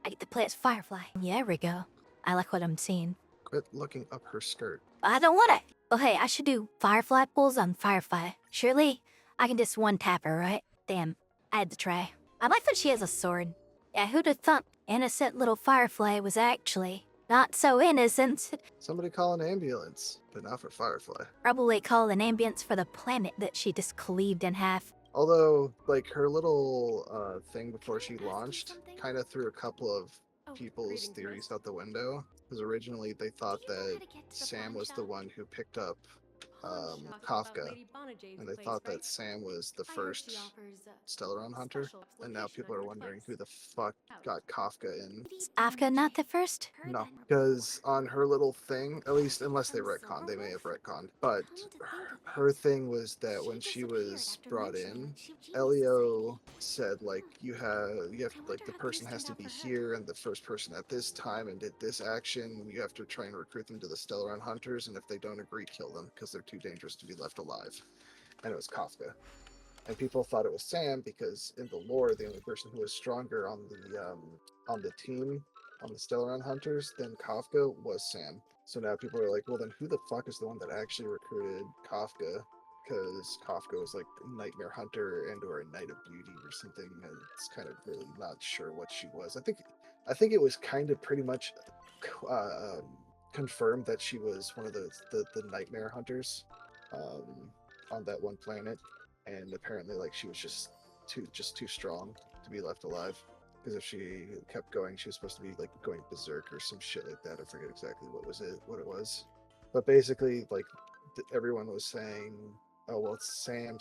I get to play as Firefly. Yeah, there we go. I like what I'm seeing. Quit looking up her skirt. I don't want it. Oh, hey, I should do Firefly pulls on Firefly. Surely, I can just one-tap her, right? Damn, I had to try. I like that she has a sword. Yeah, who'd have thought innocent little Firefly was actually not so innocent? Somebody call an ambulance, but not for Firefly. Probably call an ambience for the planet that she just cleaved in half. Although, like, her little thing before she launched kind of threw a couple of people's theories out the window. Because originally they thought that Sam was the one who picked up Kafka, and they thought that Sam was the first Stellaron hunter, and now people are wondering who the fuck got Kafka in. Is Afka not the first? No, because on her little thing, at least unless they retconned, they may have retconned, but her thing was that when she was brought in, Elio said like you have like the person has to be here and the first person at this time and did this action. You have to try and recruit them to the Stellaron hunters, and if they don't agree, kill them because they're too dangerous to be left alive. And it was Kafka. And people thought it was Sam because in the lore, the only person who was stronger on the team on the Stellaron hunters than Kafka was Sam. So now people are like, well, then who the fuck is the one that actually recruited Kafka? Because Kafka was like a nightmare hunter and or a knight of beauty or something. And it's kind of really not sure what she was. I think it was kind of pretty much confirmed that she was one of the nightmare hunters on that one planet. And apparently, like, she was just too strong to be left alive. Because if she kept going, she was supposed to be like going berserk or some shit like that. I forget exactly what it was. But basically, like, everyone was saying, "Oh well, it's Sam,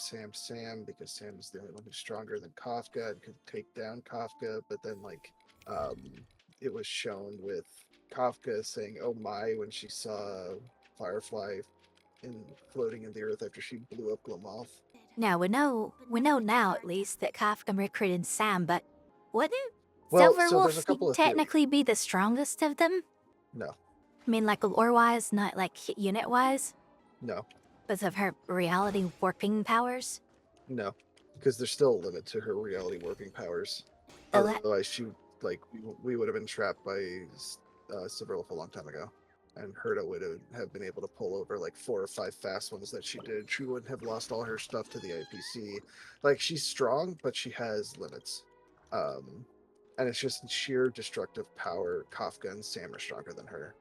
because Sam is the only one who's stronger than Kafka and could take down Kafka." But then, like, it was shown with Kafka saying, "Oh my," when she saw Firefly floating in the earth after she blew up Glomoth. Now we know now at least that Kafka recruited Sam, but wouldn't Well, Silverwolf so there's a couple of technically be the strongest of them? No. I mean, like lore-wise, not like unit-wise? No. Because of her reality warping powers? No, because there's still a limit to her reality warping powers. Oh, Otherwise, we would have been trapped by Silverwolf a long time ago, and Herta would have been able to pull over like 4 or 5 fast ones that she did. She wouldn't have lost all her stuff to the IPC. Like, she's strong, but she has limits. And it's just sheer destructive power. Kafka and Sam are stronger than her.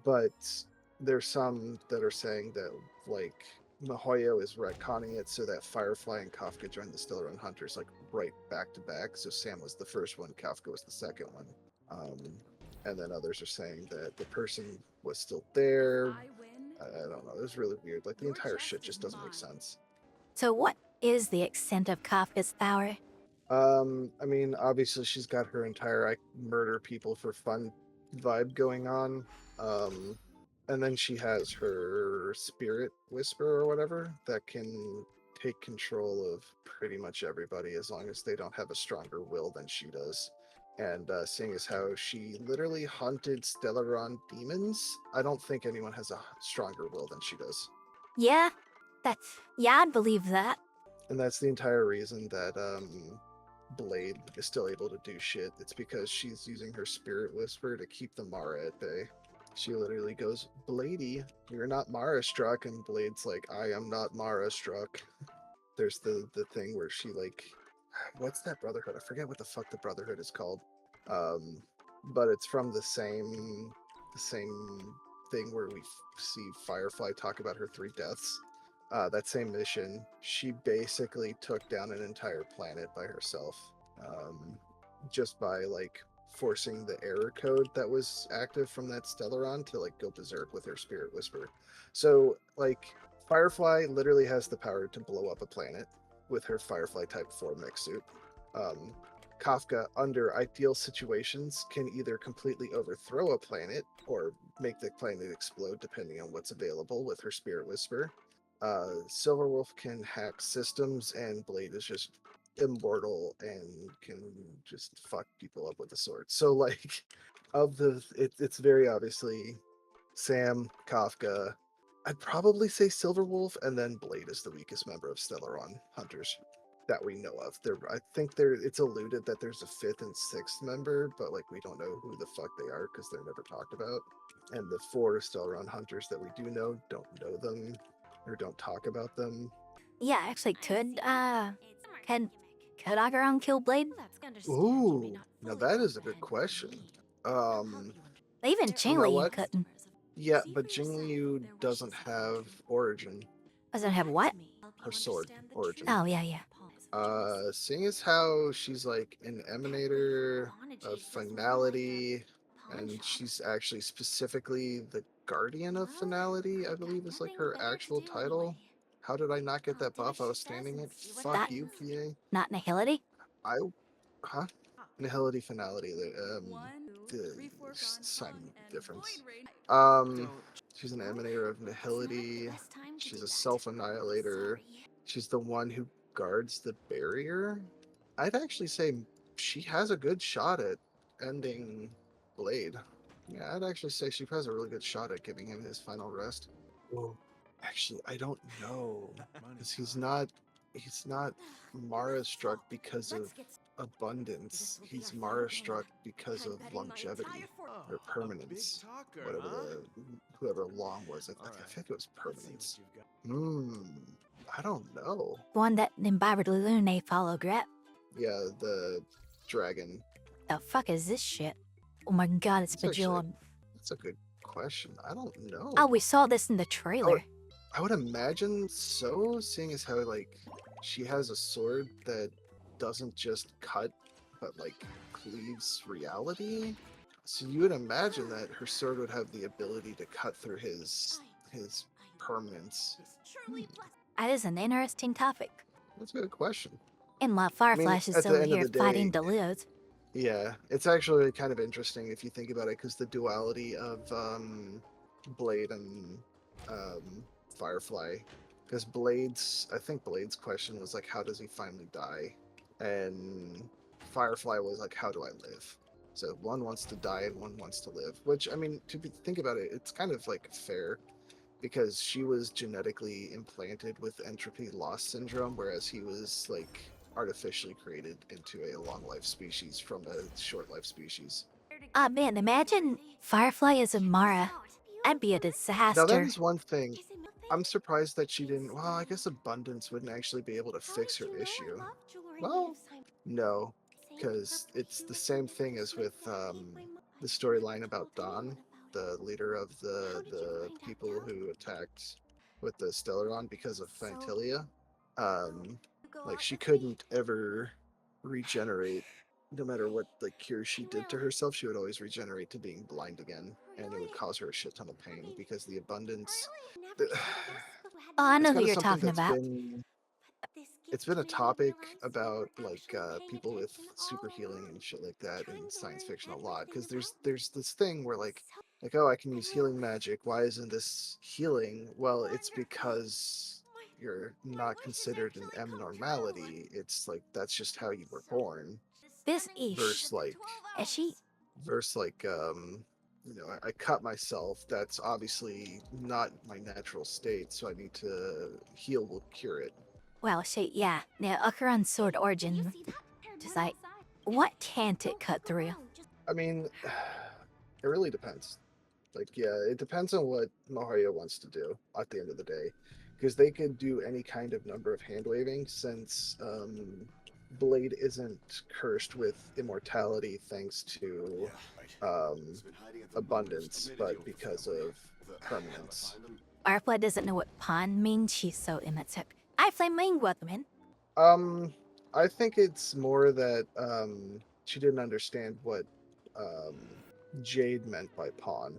But there's some that are saying that, like, Mihoyo is retconning it so that Firefly and Kafka joined the Stellaron Hunters, like, right back to back. So Sam was the first one, Kafka was the second one. And then others are saying that the person was still there. I don't know. It was really weird. Like, the entire shit just doesn't make sense. So what is the extent of Kafka's power? I mean, obviously she's got her entire I murder people for fun vibe going on. And then she has her spirit whisper or whatever that can take control of pretty much everybody as long as they don't have a stronger will than she does. And seeing as how she literally hunted Stellaron demons, I don't think anyone has a stronger will than she does. Yeah, I'd believe that. And that's the entire reason that Blade is still able to do shit. It's because she's using her spirit whisper to keep the Mara at bay. She literally goes, "Bladey, you're not Mara struck," and Blade's like, "I am not Mara struck." There's the thing where she, like, what's that brotherhood? I forget what the fuck the brotherhood is called. But it's from the same thing where we see Firefly talk about her 3 deaths. That same mission, she basically took down an entire planet by herself, just by, like, forcing the error code that was active from that Stellaron to, like, go berserk with her spirit whisper. So, like, Firefly literally has the power to blow up a planet with her Firefly Type 4 mech suit. Kafka, under ideal situations, can either completely overthrow a planet or make the planet explode, depending on what's available with her spirit whisper. Silverwolf can hack systems, and Blade is just immortal and can just fuck people up with a sword. So, like, it's very obviously Sam, Kafka. I'd probably say Silverwolf, and then Blade is the weakest member of Stellaron Hunters. that we know of. I think it's alluded that there's a 5th and 6th member, but like we don't know who the fuck they are because they're never talked about. And the 4 Stellaron hunters that we do know don't know them or don't talk about them. Yeah, actually, could Agaron kill Blade? Ooh, now that is a good question. Even You know Chingli what? couldn't. Yeah, but Jingliu doesn't have origin. Doesn't have what? Her sword origin. Oh, yeah. Seeing as how she's like an emanator of finality, and she's actually specifically the guardian of finality, I believe is like her actual title. How did I not get that buff? I was standing it. Fuck you, Kie. Not Nihility? Huh? Nihility finality. The sign difference. She's an emanator of nihility. She's a self-annihilator. She's the one who guards the barrier. I'd actually say she has a good shot at ending Blade. Yeah, I'd actually say she has a really good shot at giving him his final rest. Well, actually, I don't know, because he's not Mara struck because of abundance. He's Mara struck because of longevity or permanence. Whoever long was, I think it was permanence. I don't know. One that imbibed Lune follow Grep. Yeah, the dragon. The fuck is this shit? Oh my god, it's Bejeweled. That's a good question. I don't know. Oh, we saw this in the trailer. I would imagine so, seeing as how like she has a sword that doesn't just cut, but like cleaves reality. So you would imagine that her sword would have the ability to cut through his permanence. That is an interesting topic. That's a good question. And my Fireflash is over here fighting Deleuze. Yeah, it's actually kind of interesting if you think about it, because the duality of Blade and Firefly, because I think Blade's question was like, how does he finally die? And Firefly was like, how do I live? So one wants to die and one wants to live, which, I mean, think about it, it's kind of like fair, because she was genetically implanted with entropy loss syndrome, whereas he was like artificially created into a long life species from a short life species. Ah, man, imagine Firefly as a Mara. That'd be a disaster. Now that is one thing. I'm surprised that she didn't. Well, I guess abundance wouldn't actually be able to fix her issue. Well, no, because it's the same thing as with the storyline about Dawn, the leader of the people who attacked with the Stellaron because of Phantilia. Like she couldn't ever regenerate. No matter what like cure she did to herself, she would always regenerate to being blind again, and it would cause her a shit ton of pain because the abundance. Oh, I know who you're talking about. It's been a topic about like people with super healing and shit like that in science fiction a lot, because there's this thing where like oh, I can use healing magic. Why isn't this healing? Well, it's because you're not considered an abnormality. It's like that's just how you were born. This ish. Versus like you know, I cut myself. That's obviously not my natural state, so I need to heal will cure it. Well, shit, yeah. Now, Akaran's sword origin. Just like, what can't it cut through? I mean, it really depends. Like, yeah, it depends on what Mario wants to do at the end of the day. Because they could do any kind of number of hand waving, since Blade isn't cursed with immortality thanks to abundance, but because of permanence. Firefly doesn't know what pawn means. She's so immature. I flame what man. I think it's more that she didn't understand what Jade meant by pawn.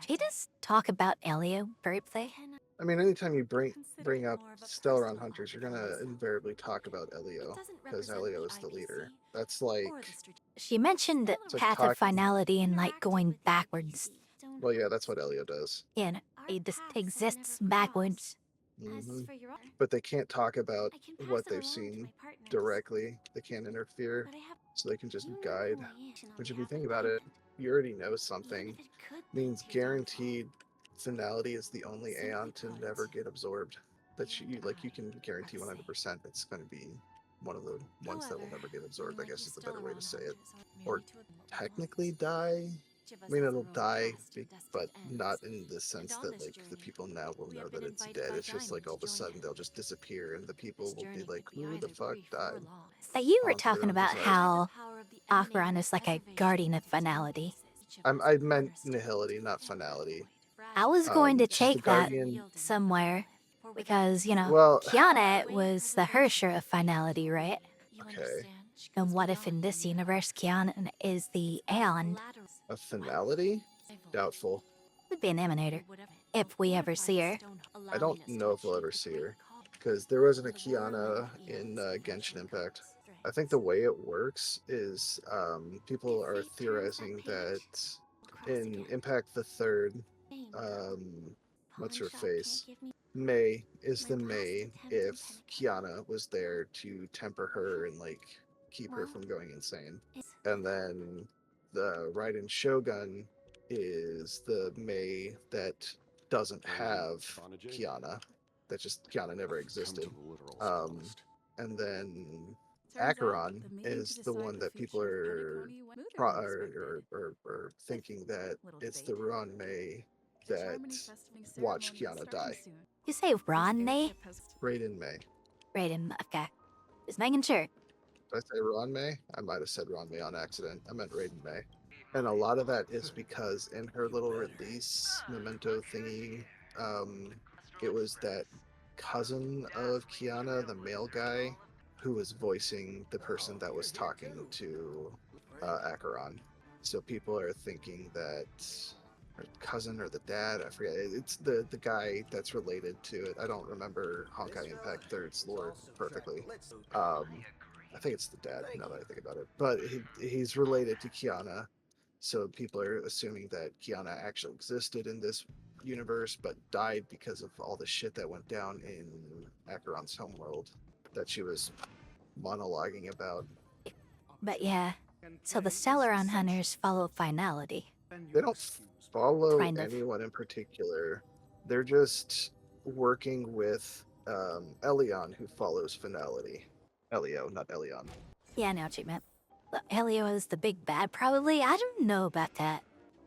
She just talk about Elio briefly. I mean, anytime you bring up Stellaron hunters, you're gonna invariably talk about Elio, because Elio is the leader. That's like. She mentioned the path of finality and like going backwards. Well, yeah, that's what Elio does. Yeah, it just exists backwards. But they can't talk about what they've seen directly. They can't interfere, so they can just guide. Which, if you think about it, you already know something. Means guaranteed finality is the only Aeon to never get absorbed. That you can guarantee 100% it's going to be one of the ones that will never get absorbed, I guess is the better way to say it. Or technically die. I mean, it'll die, but not in the sense that like the people now will know that it's dead. It's just like all of a sudden they'll just disappear, and the people will be like, "Who the fuck died?" But you were Onto their talking own about device. how Acheron is like a guardian of finality. I meant nihility, not finality. I was going to She's the take that guardian. somewhere because, you know, Well, Kiana was the Hersher of finality, right? okay. And what if in this universe Kiana is the Aeon? A finality? Doubtful. Would be an emanator if we ever see her. I don't know if we'll ever see her, because there wasn't a Kiana in Genshin Impact. I think the way it works is people are theorizing that in Impact the Third, what's her face? May is the May if Kiana was there to temper her and like keep her from going insane. And then the Raiden Shogun is the May that doesn't have Kiana. That just Kiana never existed. And then Acheron is the one that people are thinking that it's the Ron May that watched Kiana die. You say Ron May? Raiden May. Raiden, okay. Just making sure. Did I say Ron May? I might have said Ron May on accident. I meant Raiden May. And a lot of that is because in her little release memento thingy, it was that cousin of Kiana, the male guy, who was voicing the person that was talking to Acheron. So people are thinking that her cousin or the dad, I forget, it's the guy that's related to it. I don't remember Honkai Impact 3rd's lore perfectly. I think it's the dad, now that I think about it. But he's related to Kiana. So people are assuming that Kiana actually existed in this universe, but died because of all the shit that went down in Acheron's homeworld that she was monologuing about. But yeah, so the Stellaron hunters follow finality. They don't follow Kind of. anyone in particular. They're just working with Elion, who follows finality. Elio, not Elion. Yeah, I know what you meant. Look, Helio is the big bad, probably. I don't know about that.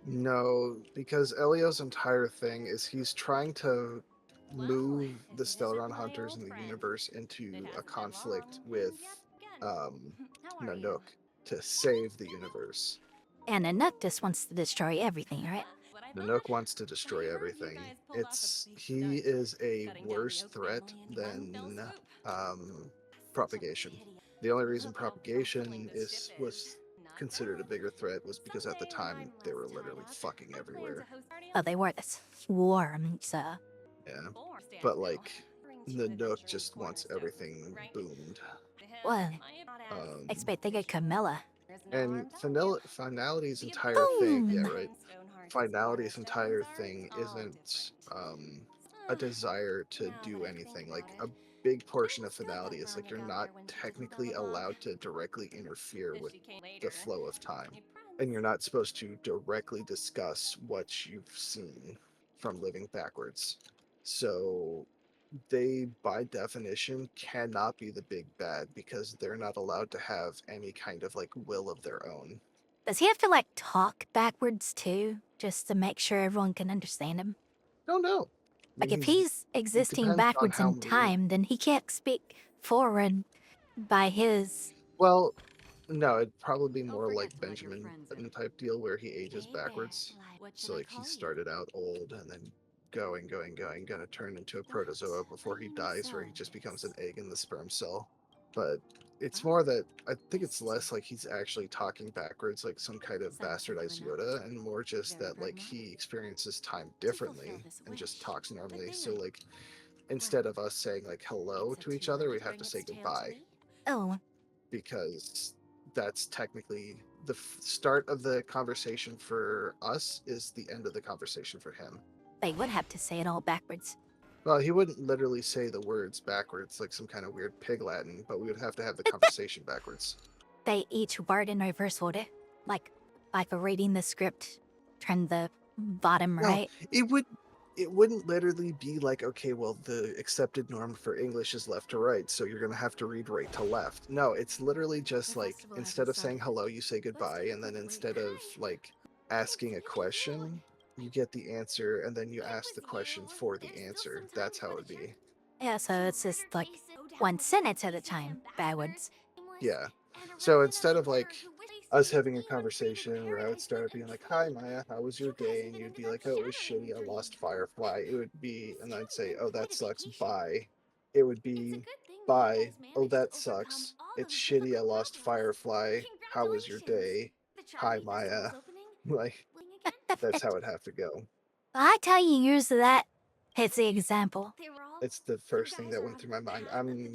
No, because Elio's entire thing is he's trying to move the Stellaron hunters in the universe into a conflict with Nanook to save the universe. And Anuk just wants to destroy everything, right? Nanook wants to destroy everything. He is a worse threat than propagation. The only reason propagation was considered a bigger threat was because at the time they were literally fucking everywhere. Oh, they were this swarm, so. Yeah, but like Nanook just wants everything boomed. Well, expect they get Camilla. And Finality's entire thing, yeah, right. Finality's entire thing isn't a desire to do anything. Like a big portion of Finality is like you're not technically allowed to directly interfere with the flow of time, and you're not supposed to directly discuss what you've seen from living backwards. So they, by definition, cannot be the big bad because they're not allowed to have any kind of like will of their own. Does he have to like talk backwards too, just to make sure everyone can understand him? No, no. Like if he's existing depends on backwards how in time, then he can't speak forward by his. Well, no, it'd probably be more like Benjamin Button type deal where he ages backwards. So like he started out old and then going, gonna turn into a protozoa before he dies, where he just becomes an egg in the sperm cell. But it's more that I think it's less like he's actually talking backwards, like some kind of bastardized Yoda, and more just that like he experiences time differently and just talks normally. So like instead of us saying like hello to each other, we have to say goodbye. Oh. Because that's technically the start of the conversation for us is the end of the conversation for him. They would have to say it all backwards. Well, he wouldn't literally say the words backwards like some kind of weird pig Latin, but we would have to have the conversation backwards. They each word in reverse order? Like for reading the script, turn the bottom right? It it wouldn't literally be like, okay, well, the accepted norm for English is left to right, so you're gonna have to read right to left. No, it's literally just like, instead of saying hello, you say goodbye, and then instead of like asking a question, you get the answer, and then you ask the question for the answer. That's how it would be. Yeah, so it's just like one sentence at a time, backwards. Yeah. So instead of like us having a conversation where I would start being like, "Hi Maya, how was your day?" and you'd be like, "Oh, it was shitty. I lost Firefly." It would be, and I'd say, "Oh, that sucks. Bye." It would be, "Bye. Oh, that sucks. It's shitty. I lost Firefly. How was your day? Hi Maya." Like that's how it'd have to go. I tell you, use that. It's the example. It's the first thing that went through my mind. I'm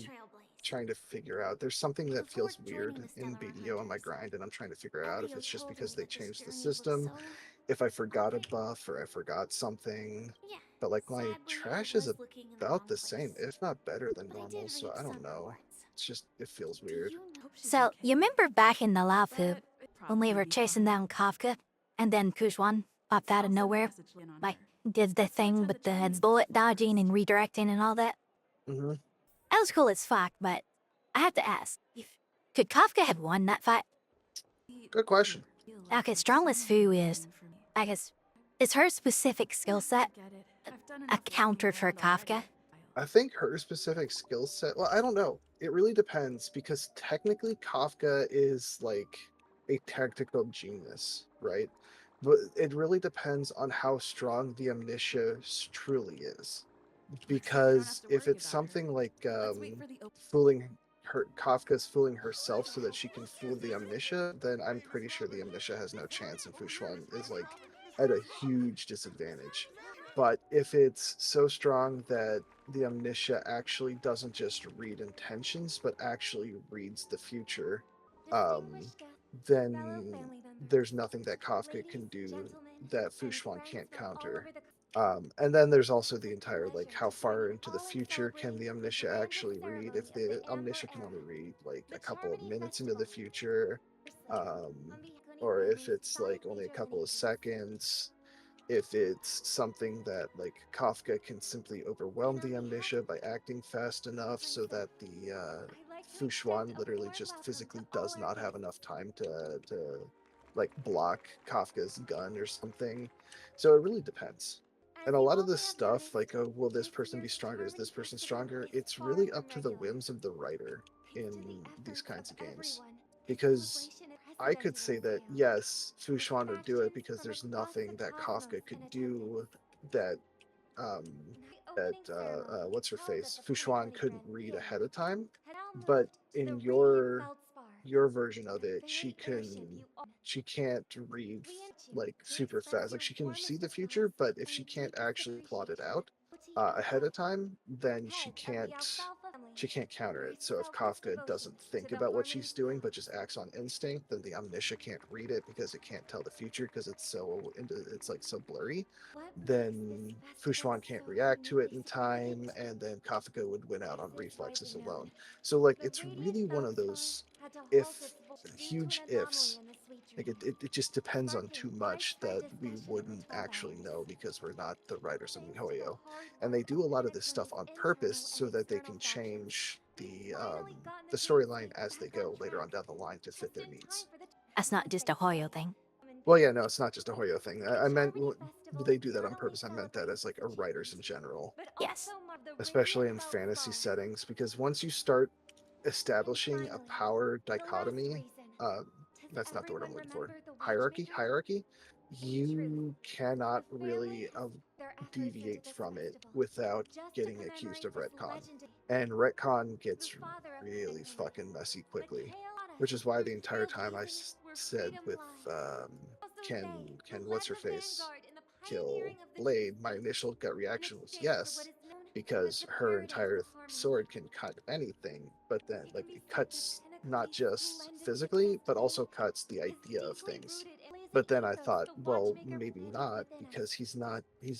trying to figure out. There's something that feels weird in BDO on my grind, and I'm trying to figure out if it's just because they changed the system, if I forgot a buff or I forgot something. But like my trash is about the same, if not better than normal, so I don't know. It's just it feels weird. So, you remember back in the Laofu, when we were chasing down Kafka, and then Kushwan popped out of nowhere? Like, did the thing with the bullet dodging and redirecting and all that? Hmm. That was cool as fuck, but I have to ask, could Kafka have won that fight? Good question. Like, as strong as Fu is, I guess, is her specific skill set a counter for Kafka? I think her specific skill set, well, I don't know. It really depends because technically Kafka is like a tactical genius, right? But it really depends on how strong the Omniscia truly is. Because if it's something like fooling her, Kafka's fooling herself so that she can fool the Omniscia, then I'm pretty sure the Omniscia has no chance and Fushuan is like at a huge disadvantage. But if it's so strong that the Omniscia actually doesn't just read intentions, but actually reads the future, um, then there's nothing that Kafka can do that Fushuan can't counter. And then there's also the entire like how far into the future can the Omniscia actually read? If the Omniscia can only read like a couple of minutes into the future, um, or if it's like only a couple of seconds, if it's something that like Kafka can simply overwhelm the Omniscia by acting fast enough so that the Fushuan literally just physically does not have enough time to like block Kafka's gun or something. So it really depends. And a lot of this stuff, like, oh, will this person be stronger? Is this person stronger? It's really up to the whims of the writer in these kinds of games. Because I could say that yes, Fushuan would do it because there's nothing that Kafka could do that um what's her face Fushuan couldn't read ahead of time. But in your version of it, she can't read like super fast. Like she can see the future, but if she can't actually plot it out ahead of time, then she can't counter it. So if Kafka doesn't think about what she's doing but just acts on instinct, then the Omniscia can't read it because it can't tell the future because it's like so blurry. Then Fushuan can't react to it in time, and then Kafka would win out on reflexes alone. So like it's really one of those if huge ifs. Like it just depends on too much that we wouldn't actually know because we're not the writers of MiHoYo. And they do a lot of this stuff on purpose so that they can change the storyline as they go later on down the line to fit their needs. That's not just a Hoyo thing. Well, yeah, no, it's not just a Hoyo thing. I meant they do that on purpose. I meant that as like a writers in general, Yes. especially in fantasy settings, because once you start establishing a power dichotomy, uh, that's not the word I'm looking for. Hierarchy. You cannot really deviate from it without getting accused of retcon, and retcon gets really fucking messy quickly, which is why the entire time I said with can what's her face kill Blade, my initial gut reaction was yes, because her entire sword can cut anything, but then like it cuts not just physically, but also cuts the idea of things. But then I thought, well, maybe not, because he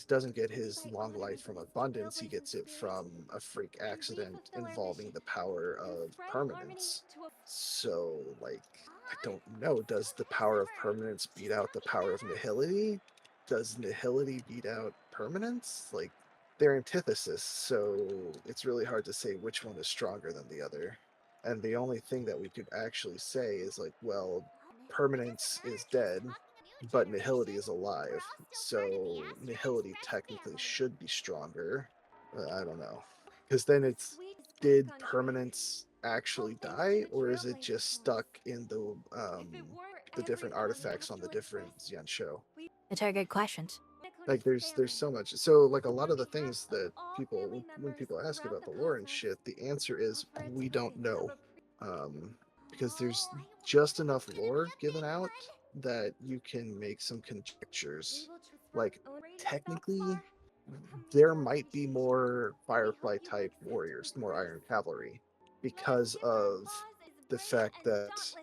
doesn't get his long life from abundance. He gets it from a freak accident involving the power of permanence. So, like, I don't know. Does the power of permanence beat out the power of nihility? does nihility beat out permanence? Like, they're antithesis, so it's really hard to say which one is stronger than the other. And the only thing that we could actually say is like, well, permanence is dead, but nihility is alive. So nihility technically should be stronger. I don't know. Because then it's, did permanence actually die, or is it just stuck in the different artifacts on the different Xian show? It's are good questions. Like there's so much. So like a lot of the things that people, when people ask about the lore and shit, the answer is we don't know. Because there's just enough lore given out that you can make some conjectures. Like technically there might be more Firefly type warriors, more Iron Cavalry, because of the fact that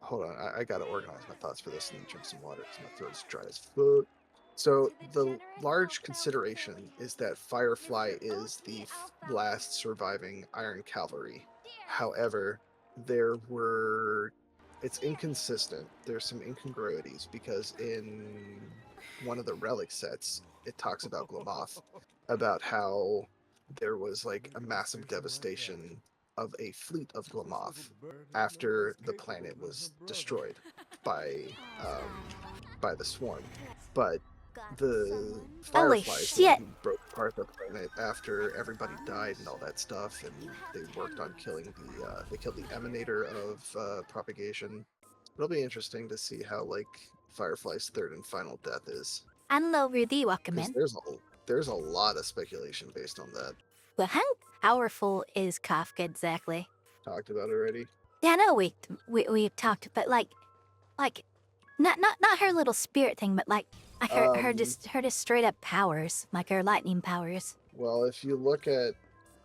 hold on, I gotta organize my thoughts for this and drink some water because my throat's dry as fuck. So the large consideration is that Firefly is the last surviving Iron Cavalry. However, it's inconsistent. There's some incongruities because in one of the relic sets, it talks about Glomoth, about how there was like a massive devastation of a fleet of Glomoth after the planet was destroyed by the swarm. But the Fireflies broke apart the planet after everybody died and all that stuff, and they worked on killing they killed the emanator of propagation. It'll be interesting to see how like Firefly's third and final death is. Hello, Rudy, welcome in. There's a lot of speculation based on that. Well, how powerful is Kafka exactly? Talked about already. Yeah, no, we talked, but like, not her little spirit thing, but like her just straight up powers, like her lightning powers. Well, if you look at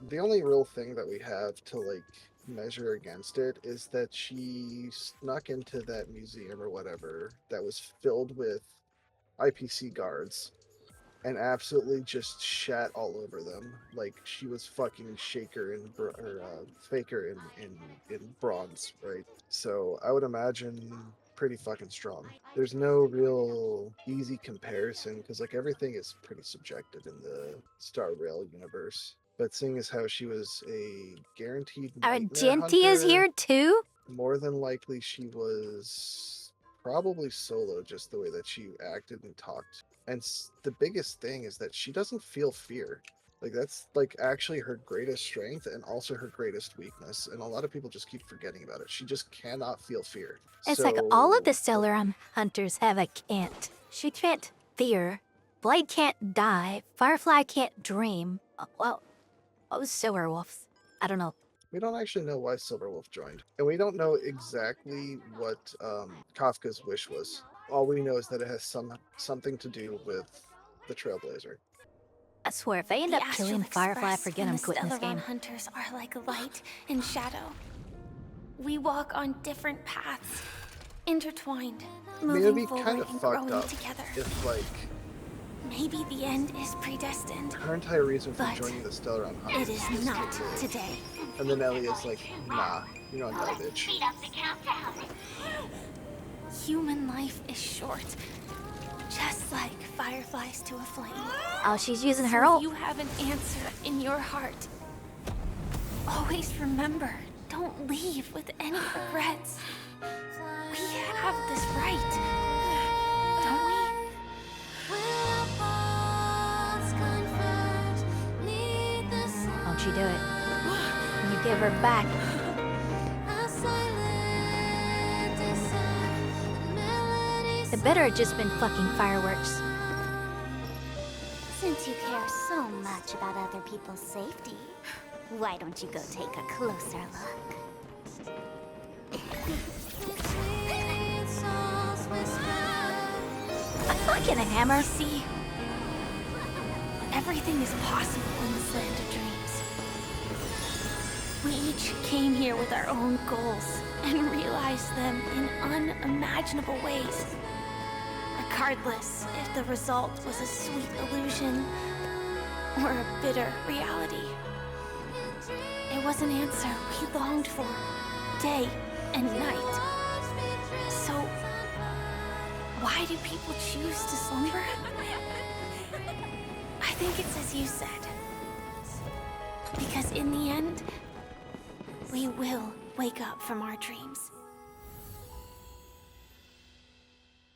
the only real thing that we have to like measure against it is that she snuck into that museum or whatever that was filled with IPC guards and absolutely just shat all over them. Like she was fucking Faker in bronze, right? So I would imagine pretty fucking strong. There's no real easy comparison because like everything is pretty subjective in the Star Rail universe. But seeing as how she was a guaranteed Argenti is here too? More than likely she was probably solo, just the way that she acted and talked. And the biggest thing is that she doesn't feel fear. Like that's like actually her greatest strength and also her greatest weakness. And a lot of people just keep forgetting about it. She just cannot feel fear. It's like all of the Stellaron hunters have a can't. She can't fear. Blade can't die. Firefly can't dream. Well, what was Silverwolf's? I don't know. We don't actually know why Silverwolf joined. And we don't know exactly what Kafka's wish was. All we know is that it has something to do with the Trailblazer. I swear, if they end up killing Firefly, forget I'm quitting this game. Hunters are like light and shadow. We walk on different paths, intertwined, moving forward and growing together. If like maybe the end is predestined. Her entire reason for joining the Stellaron Hunters it is not today. And then Elysia's like, nah, you don't die, bitch. Human life is short, just like fireflies to a flame. Oh, she's using her ult. You have an answer in your heart. Always remember, don't leave with any regrets. We have this right, don't we? Won't you do it? You give her back. It better have just been fucking fireworks. Since you care so much about other people's safety, why don't you go take a closer look? A fucking hammer. See, everything is possible in this land of dreams. We each came here with our own goals and realized them in unimaginable ways. Regardless if the result was a sweet illusion or a bitter reality. It was an answer we longed for, day and night. So, Why do people choose to slumber? I think it's as you said. Because in the end, we will wake up from our dreams.